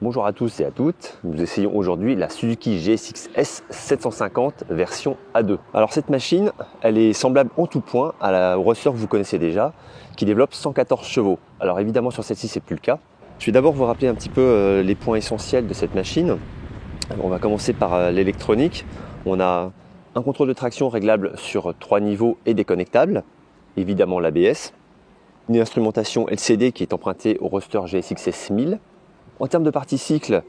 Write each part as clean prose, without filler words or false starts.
Bonjour à tous et à toutes, nous essayons aujourd'hui la Suzuki GSX-S 750 version A2. Alors cette machine, elle est semblable en tout point à la Roadster que vous connaissez déjà, qui développe 114 chevaux. Alors évidemment sur celle-ci c'est plus le cas. Je vais d'abord vous rappeler un petit peu les points essentiels de cette machine. Alors, on va commencer par l'électronique. On a un contrôle de traction réglable sur 3 niveaux et déconnectable, évidemment l'ABS, une instrumentation LCD qui est empruntée au Roadster GSX-S 1000. En termes de partie cycle,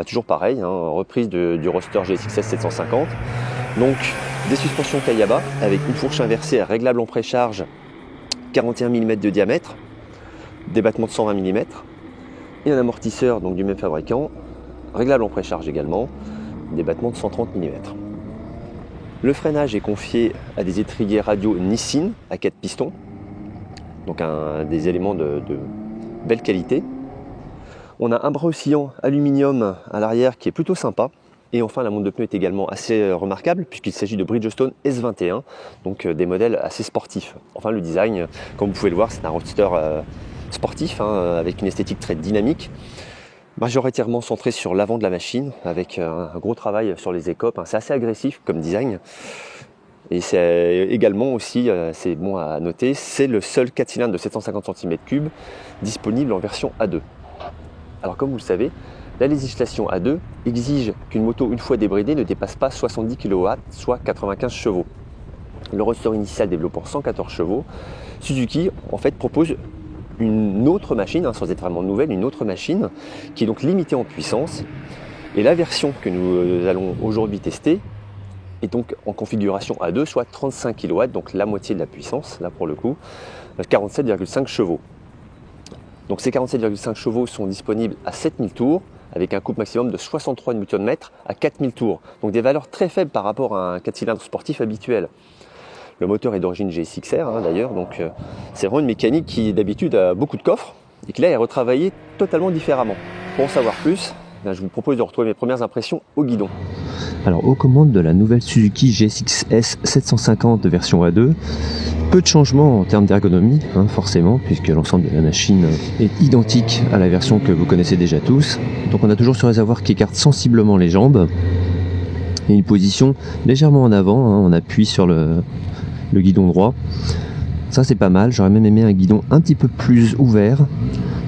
toujours pareil, reprise du Roadster GSX-S 750. Donc des suspensions Kayaba avec une fourche inversée réglable en précharge, 41 mm de diamètre, des battements de 120 mm et un amortisseur donc du même fabricant, réglable en précharge également, des battements de 130 mm. Le freinage est confié à des étriers radio Nissin à 4 pistons, donc des éléments de belle qualité. On a un bras oscillant aluminium à l'arrière qui est plutôt sympa. Et enfin, la montre de pneus est également assez remarquable puisqu'il s'agit de Bridgestone S21, donc des modèles assez sportifs. Enfin, le design, comme vous pouvez le voir, c'est un roadster sportif avec une esthétique très dynamique, majoritairement centré sur l'avant de la machine avec un gros travail sur les écopes. C'est assez agressif comme design. Et c'est également aussi, c'est bon à noter, c'est le seul 4 cylindres de 750 cm3 disponible en version A2. Alors comme vous le savez, la législation A2 exige qu'une moto une fois débridée ne dépasse pas 70 kW, soit 95 chevaux. Le Roadster initial développant 114 chevaux, Suzuki en fait propose une autre machine, sans être vraiment nouvelle, une autre machine qui est donc limitée en puissance. Et la version que nous allons aujourd'hui tester est donc en configuration A2, soit 35 kW, donc la moitié de la puissance, là pour le coup, 47,5 chevaux. Donc ces 47,5 chevaux sont disponibles à 7000 tours avec un couple maximum de 63 Nm à 4000 tours. Donc des valeurs très faibles par rapport à un 4 cylindres sportif habituel. Le moteur est d'origine GSX-R d'ailleurs, donc c'est vraiment une mécanique qui d'habitude a beaucoup de coffres et qui là est retravaillée totalement différemment. Pour en savoir plus, je vous propose de retrouver mes premières impressions au guidon. Alors aux commandes de la nouvelle Suzuki GSX-S 750 version A2, peu de changements en termes d'ergonomie, forcément, puisque l'ensemble de la machine est identique à la version que vous connaissez déjà tous. Donc on a toujours ce réservoir qui écarte sensiblement les jambes et une position légèrement en avant, on appuie sur le guidon droit. Ça c'est pas mal, j'aurais même aimé un guidon un petit peu plus ouvert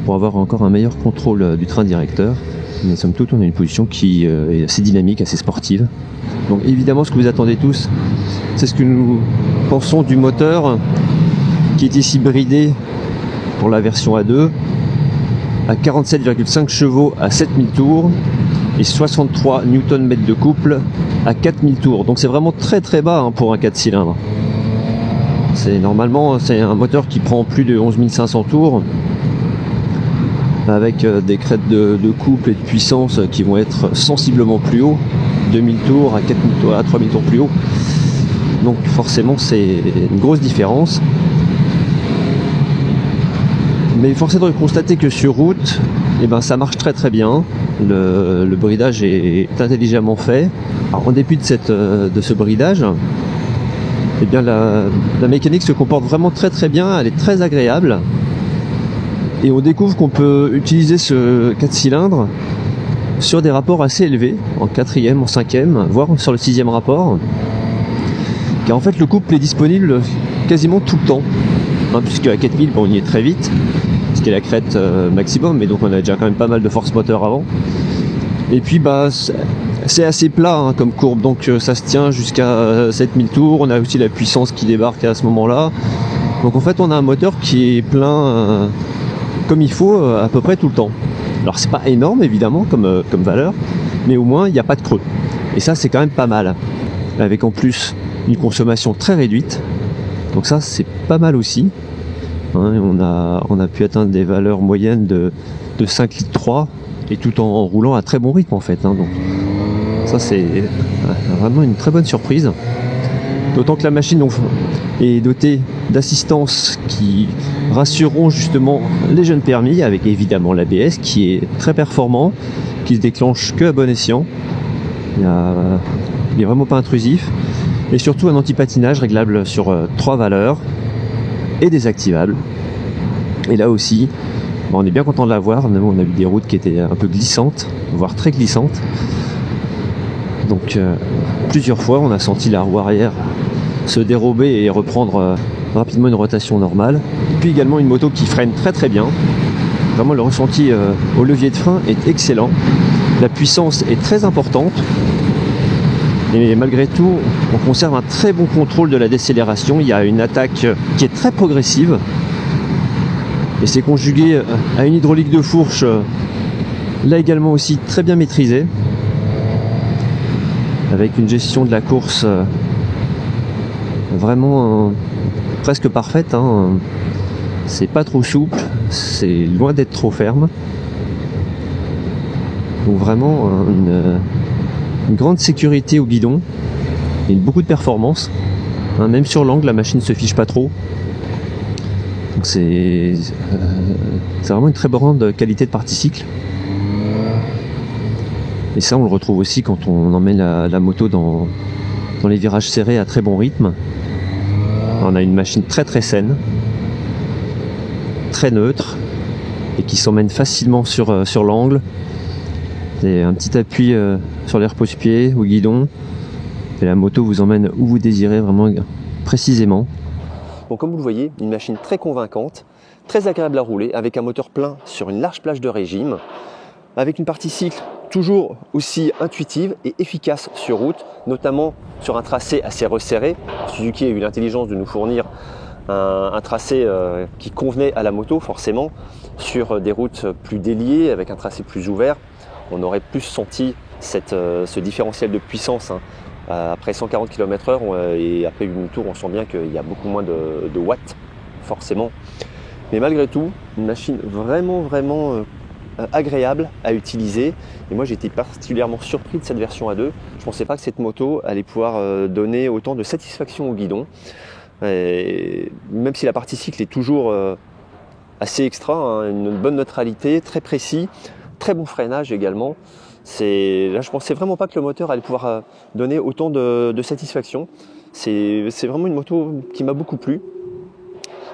pour avoir encore un meilleur contrôle du train directeur. Mais somme toute, on a une position qui est assez dynamique, assez sportive. Donc évidemment, ce que vous attendez tous, c'est ce que nous pensons du moteur qui est ici bridé pour la version A2 à 47,5 chevaux à 7000 tours et 63 Nm de couple à 4000 tours. Donc c'est vraiment très très bas pour un 4 cylindres. Normalement, c'est un moteur qui prend plus de 11 500 tours, avec des crêtes de couple et de puissance qui vont être sensiblement plus haut, 2000 tours à 4000 tours, à 3000 tours plus haut. Donc forcément c'est une grosse différence. Mais force est de constater que sur route, ça marche très très bien. Le bridage est intelligemment fait. Alors, en dépit de ce bridage, la mécanique se comporte vraiment très très bien, elle est très agréable. Et on découvre qu'on peut utiliser ce 4 cylindres sur des rapports assez élevés, en 4e, en 5e, voire sur le 6e rapport. Car en fait le couple est disponible quasiment tout le temps, puisque à 4000 on y est très vite, ce qui est la crête maximum, mais donc on a déjà quand même pas mal de force moteur avant. Et puis c'est assez plat comme courbe, donc ça se tient jusqu'à 7000 tours, on a aussi la puissance qui débarque à ce moment-là. Donc en fait on a un moteur qui est plein comme il faut à peu près tout le temps. Alors c'est pas énorme évidemment comme valeur, mais au moins il n'y a pas de creux. Et ça c'est quand même pas mal. Avec en plus une consommation très réduite. Donc ça c'est pas mal aussi. On a pu atteindre des valeurs moyennes de 5,3 litres et tout en roulant à très bon rythme en fait. Donc ça c'est vraiment une très bonne surprise. D'autant que la machine est dotée d'assistances qui rassureront justement les jeunes permis, avec évidemment l'ABS qui est très performant, qui se déclenche que à bon escient. Il est vraiment pas intrusif. et surtout un anti-patinage réglable sur 3 valeurs et désactivable. Et là aussi, on est bien content de l'avoir. On a eu des routes qui étaient un peu glissantes, voire très glissantes. Donc plusieurs fois on a senti la roue arrière se dérober et reprendre rapidement une rotation normale. Et puis également une moto qui freine très très bien. Vraiment le ressenti au levier de frein est excellent. La puissance est très importante. Et malgré tout, on conserve un très bon contrôle de la décélération. Il y a une attaque qui est très progressive. Et c'est conjugué à une hydraulique de fourche, là également aussi très bien maîtrisée. Avec une gestion de la course vraiment presque parfaite. C'est pas trop souple, c'est loin d'être trop ferme. Donc vraiment une grande sécurité au guidon et beaucoup de performance. Même sur l'angle, la machine se fiche pas trop. Donc c'est vraiment une très bonne qualité de partie-cycle. Et ça, on le retrouve aussi quand on emmène la moto dans les virages serrés à très bon rythme. On a une machine très très saine, très neutre, et qui s'emmène facilement sur l'angle. Et un petit appui sur les repose-pieds, au guidon, et la moto vous emmène où vous désirez vraiment précisément. Bon, comme vous le voyez, une machine très convaincante, très agréable à rouler, avec un moteur plein sur une large plage de régime, avec une partie cycle toujours aussi intuitive et efficace sur route, notamment sur un tracé assez resserré. Suzuki a eu l'intelligence de nous fournir un tracé qui convenait à la moto forcément. Sur des routes plus déliées, avec un tracé plus ouvert, on aurait plus senti ce différentiel de puissance. Après 140 km/h et après une tour, on sent bien qu'il y a beaucoup moins de watts, forcément. Mais malgré tout, une machine vraiment agréable à utiliser. Et moi, j'ai été particulièrement surpris de cette version A2. Je ne pensais pas que cette moto allait pouvoir donner autant de satisfaction au guidon. Et même si la partie cycle est toujours assez extra, une bonne neutralité, très précis, très bon freinage également. Là, je pensais vraiment pas que le moteur allait pouvoir donner autant de satisfaction. C'est vraiment une moto qui m'a beaucoup plu.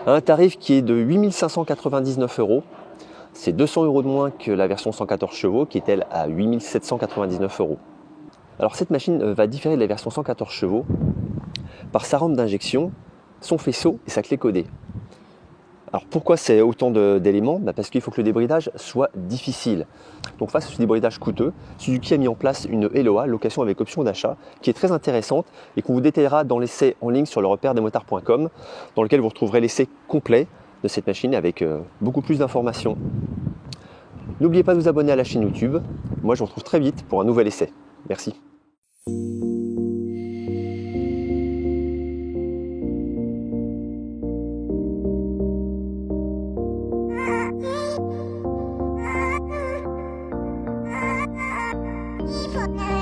À un tarif qui est de 8 599 €. C'est 200 € de moins que la version 114 chevaux qui est elle à 8 799 €. Alors cette machine va différer de la version 114 chevaux par sa rampe d'injection, son faisceau et sa clé codée. Alors pourquoi c'est autant d'éléments ? Parce qu'il faut que le débridage soit difficile. Donc face à ce débridage coûteux, Suzuki a mis en place une LOA, location avec option d'achat, qui est très intéressante et qu'on vous détaillera dans l'essai en ligne sur le repère-des-motards.com, dans lequel vous retrouverez l'essai complet de cette machine avec beaucoup plus d'informations. N'oubliez pas de vous abonner à la chaîne YouTube. Moi je vous retrouve très vite pour un nouvel essai. Merci. Evil now.